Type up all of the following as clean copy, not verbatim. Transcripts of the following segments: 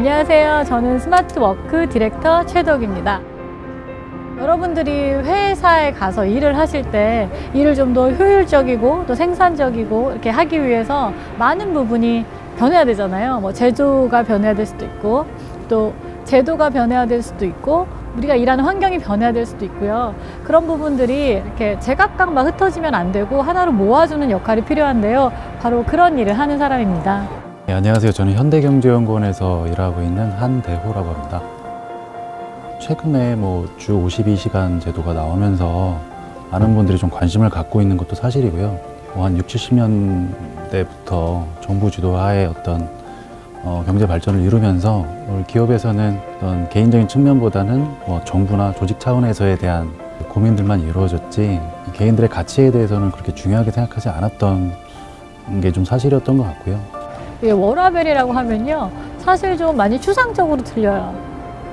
안녕하세요. 저는 스마트워크 디렉터 최덕입니다. 여러분들이 회사에 가서 일을 하실 때 일을 좀 더 효율적이고 또 생산적이고 이렇게 하기 위해서 많은 부분이 변해야 되잖아요. 뭐 제조가 변해야 될 수도 있고 또 제도가 변해야 될 수도 있고 우리가 일하는 환경이 변해야 될 수도 있고요. 그런 부분들이 이렇게 제각각 막 흩어지면 안 되고 하나로 모아주는 역할이 필요한데요. 바로 그런 일을 하는 사람입니다. 네, 안녕하세요. 저는 현대경제연구원에서 일하고 있는 한대호라고 합니다. 최근에 주 52시간 제도가 나오면서 많은 분들이 좀 관심을 갖고 있는 것도 사실이고요. 한 60, 70년대부터 정부 주도하에 어떤 경제 발전을 이루면서 기업에서는 어떤 개인적인 측면보다는 정부나 조직 차원에서에 대한 고민들만 이루어졌지 개인들의 가치에 대해서는 그렇게 중요하게 생각하지 않았던 게 좀 사실이었던 것 같고요. 워라밸이라고 하면요, 사실 좀 많이 추상적으로 들려요.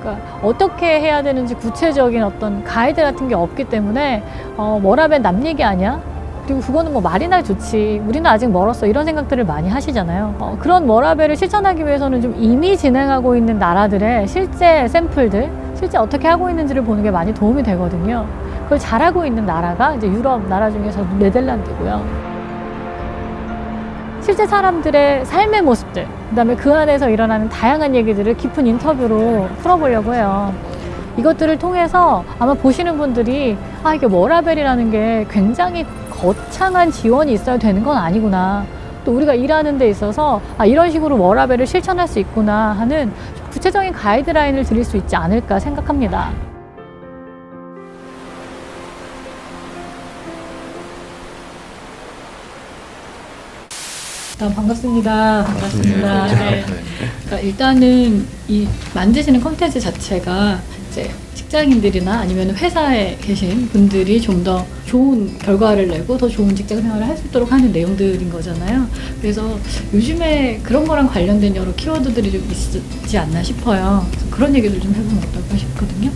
그러니까 어떻게 해야 되는지 구체적인 어떤 가이드 같은 게 없기 때문에 워라밸 남 얘기 아니야? 그리고 그거는 뭐 말이나 좋지, 우리는 아직 멀었어, 이런 생각들을 많이 하시잖아요. 그런 워라밸을 실천하기 위해서는 좀 이미 진행하고 있는 나라들의 실제 샘플들, 실제 어떻게 하고 있는지를 보는 게 많이 도움이 되거든요. 그걸 잘하고 있는 나라가 이제 유럽 나라 중에서 네덜란드고요. 실제 사람들의 삶의 모습들, 그다음에 그 안에서 일어나는 다양한 얘기들을 깊은 인터뷰로 풀어보려고 해요. 이것들을 통해서 아마 보시는 분들이 이게 워라밸이라는 게 굉장히 거창한 지원이 있어야 되는 건 아니구나. 또 우리가 일하는 데 있어서 이런 식으로 워라밸을 실천할 수 있구나 하는 구체적인 가이드라인을 드릴 수 있지 않을까 생각합니다. 반갑습니다. 반갑습니다. 네. 그러니까 일단은 이 만드시는 콘텐츠 자체가 이제 직장인들이나 아니면 회사에 계신 분들이 좀 더 좋은 결과를 내고 더 좋은 직장 생활을 할 수 있도록 하는 내용들인 거잖아요. 그래서 요즘에 그런 거랑 관련된 여러 키워드들이 좀 있지 않나 싶어요. 그래서 그런 얘기를 좀 해보면 어떨까 싶거든요.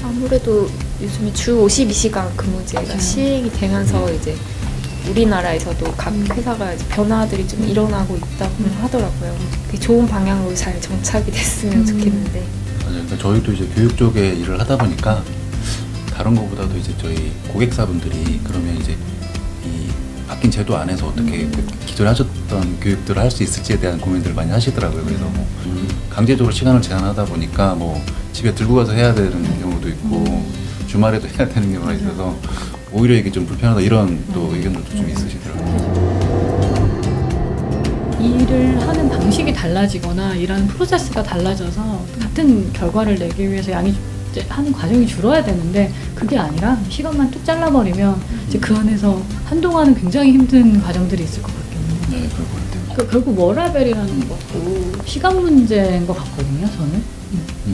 아무래도 요즘에 주 52시간 근무제가 맞아요. 시행이 되면서 이제 우리나라에서도 각 회사가 이제 변화들이 좀 일어나고 있다고 하더라고요. 그게 좋은 방향으로 잘 정착이 됐으면 좋겠는데. 맞아요. 그러니까 저희도 이제 교육 쪽에 일을 하다 보니까 다른 것보다도 이제 저희 고객사분들이 그러면 이제 이 바뀐 제도 안에서 어떻게 기존에 하셨던 교육들을 할 수 있을지에 대한 고민들을 많이 하시더라고요. 그래서 강제적으로 시간을 제한하다 보니까 집에 들고 가서 해야 되는 경우도 있고 주말에도 해야 되는 경우가 있어서 오히려 이게 좀 불편하다 이런 또 의견들도 좀 있으시더라고요. 일을 하는 방식이 달라지거나 일하는 프로세스가 달라져서 같은 결과를 내기 위해서 양이 이제 하는 과정이 줄어야 되는데 그게 아니라 시간만 뚝 잘라버리면 이제 그 안에서 한동안은 굉장히 힘든 과정들이 있을 것 같거든요. 네, 그럴 것 같아요. 그러니까 결국 워라밸이라는 것도 시간 문제인 것 같거든요, 저는.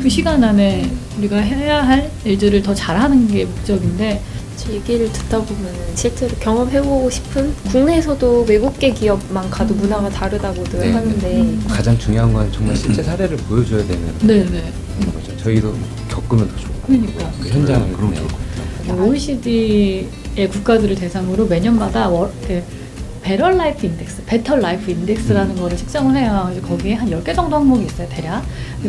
그 시간 안에 우리가 해야 할 일들을 더 잘하는 게 목적인데 저 얘기를 듣다 보면 실제로 경험해보고 싶은 국내에서도 외국계 기업만 가도 문화가 다르다고들 네. 하는데 가장 중요한 건 정말 실제 사례를 보여줘야 되는 네네. 거죠. 저희도 겪으면 더 좋고 그러니까 그 현장을 그럼 그냥 좋을 것 같아요. OECD의 국가들을 대상으로 매년마다 베럴 라이프 인덱스, 베터 라이프 인덱스라는 거를 측정을 해요. 이제 거기에 한 10개 정도 항목이 있어요, 대략.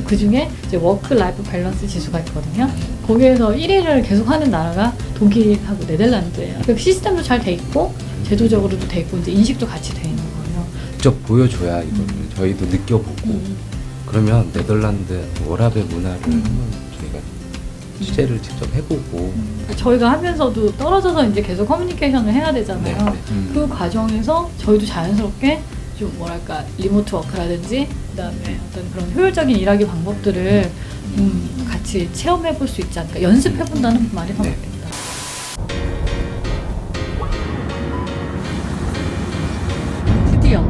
그 중에 이제 워크 라이프 밸런스 지수가 있거든요. 거기에서 1위를 계속 하는 나라가 독일하고 네덜란드예요. 그 시스템도 잘 돼 있고, 제도적으로도 돼 있고, 이제 인식도 같이 돼 있는 거예요. 직접 보여줘야 이거를 저희도 느껴보고 그러면 네덜란드 워라밸 문화를 한번 저희가 취재를 직접 해보고 저희가 하면서도 떨어져서 이제 계속 커뮤니케이션을 해야 되잖아요. 네. 그 과정에서 저희도 자연스럽게 좀 뭐랄까 리모트 워크라든지 그다음에 어떤 그런 효율적인 일하기 방법들을 같이 체험해 볼 수 있지 않을까, 연습해 본다는 말이 더 네. 맞겠다. 드디어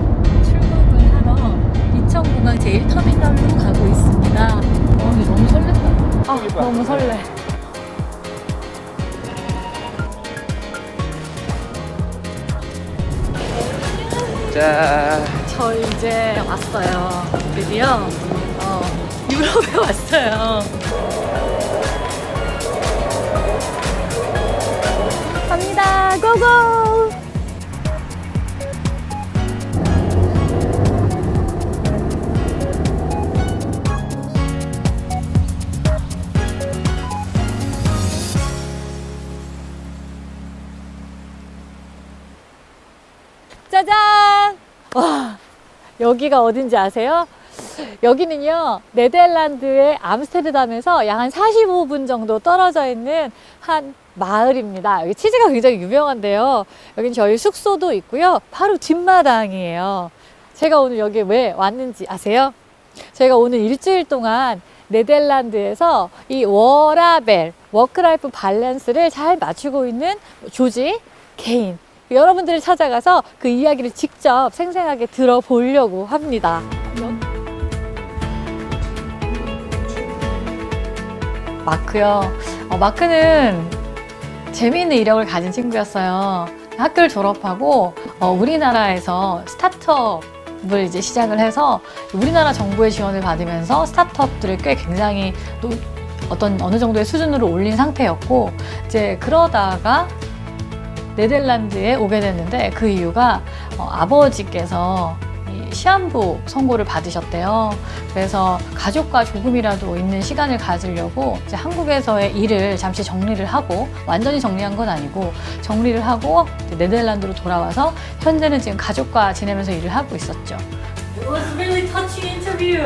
출국을 하러 인천공항 제1터미널로 가고 있습니다. 근데 너무 설렜다. 너무 설레. 자 저 이제 왔어요. 드디어 유럽에 왔어요. 갑니다. 고고! 여기가 어딘지 아세요? 여기는요, 네덜란드의 암스테르담에서 약 한 45분 정도 떨어져 있는 한 마을입니다. 여기 치즈가 굉장히 유명한데요. 여긴 저희 숙소도 있고요. 바로 뒷마당이에요. 제가 오늘 여기 왜 왔는지 아세요? 제가 오늘 일주일 동안 네덜란드에서 이 워라벨, 워크라이프 밸런스를 잘 맞추고 있는 조지 개인, 여러분들을 찾아가서 그 이야기를 직접 생생하게 들어보려고 합니다. 마크요. 마크는 재미있는 이력을 가진 친구였어요. 학교를 졸업하고 우리나라에서 스타트업을 이제 시작을 해서 우리나라 정부의 지원을 받으면서 스타트업들을 꽤 굉장히 또 어느 정도의 수준으로 올린 상태였고, 이제 그러다가 네덜란드에 오게 됐는데 그 이유가 아버지께서 이 시한부 선고를 받으셨대요. 그래서 가족과 조금이라도 있는 시간을 가지려고 이제 한국에서의 일을 잠시 정리를 하고, 완전히 정리한 건 아니고 정리를 하고 네덜란드로 돌아와서 현재는 지금 가족과 지내면서 일을 하고 있었죠. It was really touching interview.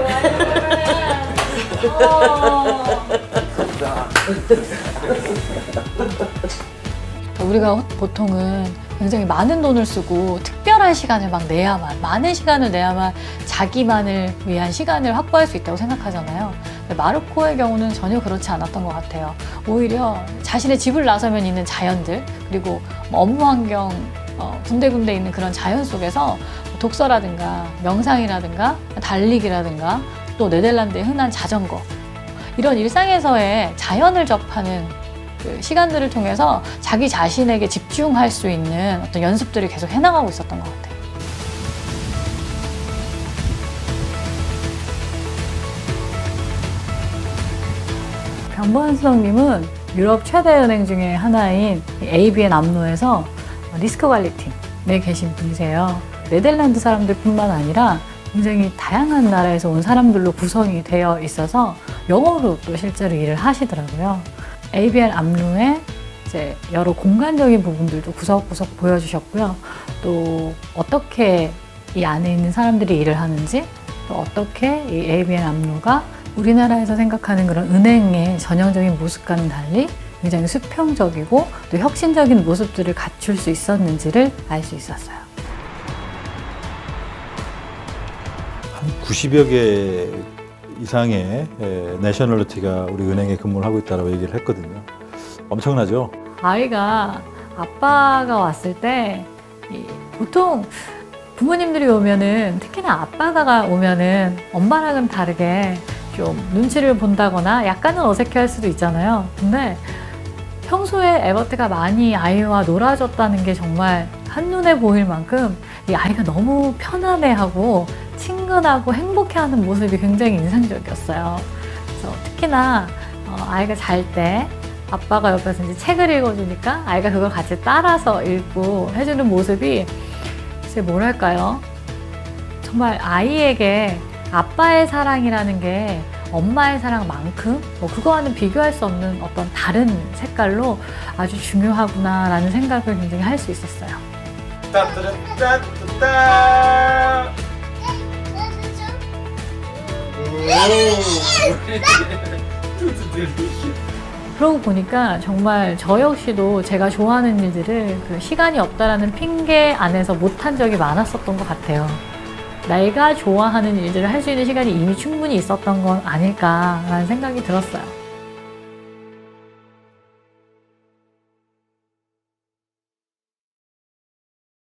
우리가 보통은 굉장히 많은 돈을 쓰고 특별한 시간을 막 내야만, 많은 시간을 내야만 자기만을 위한 시간을 확보할 수 있다고 생각하잖아요. 근데 마르코의 경우는 전혀 그렇지 않았던 것 같아요. 오히려 자신의 집을 나서면 있는 자연들, 그리고 업무 환경, 군데군데 있는 그런 자연 속에서 독서라든가 명상이라든가 달리기라든가 또 네덜란드의 흔한 자전거, 이런 일상에서의 자연을 접하는 그 시간들을 통해서 자기 자신에게 집중할 수 있는 어떤 연습들을 계속 해나가고 있었던 것 같아요. 변보현수님은 유럽 최대 은행 중에 하나인 ABN 암로에서 리스크 관리팀에 계신 분이세요. 네덜란드 사람들뿐만 아니라 굉장히 다양한 나라에서 온 사람들로 구성이 되어 있어서 영어로 또 실제로 일을 하시더라고요. ABN 암로의 이제 여러 공간적인 부분들도 구석구석 보여주셨고요. 또 어떻게 이 안에 있는 사람들이 일을 하는지, 또 어떻게 이 ABN 암로가 우리나라에서 생각하는 그런 은행의 전형적인 모습과는 달리 굉장히 수평적이고 또 혁신적인 모습들을 갖출 수 있었는지를 알 수 있었어요. 한 90여 개 이상의 내셔널리티가 우리 은행에 근무를 하고 있다고 얘기를 했거든요. 엄청나죠? 아이가 아빠가 왔을 때 보통 부모님들이 오면은, 특히나 아빠가 오면은 엄마랑은 다르게 좀 눈치를 본다거나 약간은 어색해할 수도 있잖아요. 근데 평소에 에버트가 많이 아이와 놀아줬다는 게 정말 한눈에 보일 만큼 이 아이가 너무 편안해하고 친근하고 행복해하는 모습이 굉장히 인상적이었어요. 그래서 특히나 아이가 잘 때 아빠가 옆에서 이제 책을 읽어주니까 아이가 그걸 같이 따라서 읽고 해주는 모습이 글쎄 뭐랄까요? 정말 아이에게 아빠의 사랑이라는 게 엄마의 사랑만큼 그거와는 비교할 수 없는 어떤 다른 색깔로 아주 중요하구나라는 생각을 굉장히 할 수 있었어요. 그러고 보니까 정말 저 역시도 제가 좋아하는 일들을 그 시간이 없다라는 핑계 안에서 못한 적이 많았었던 것 같아요. 내가 좋아하는 일들을 할 수 있는 시간이 이미 충분히 있었던 건 아닐까라는 생각이 들었어요.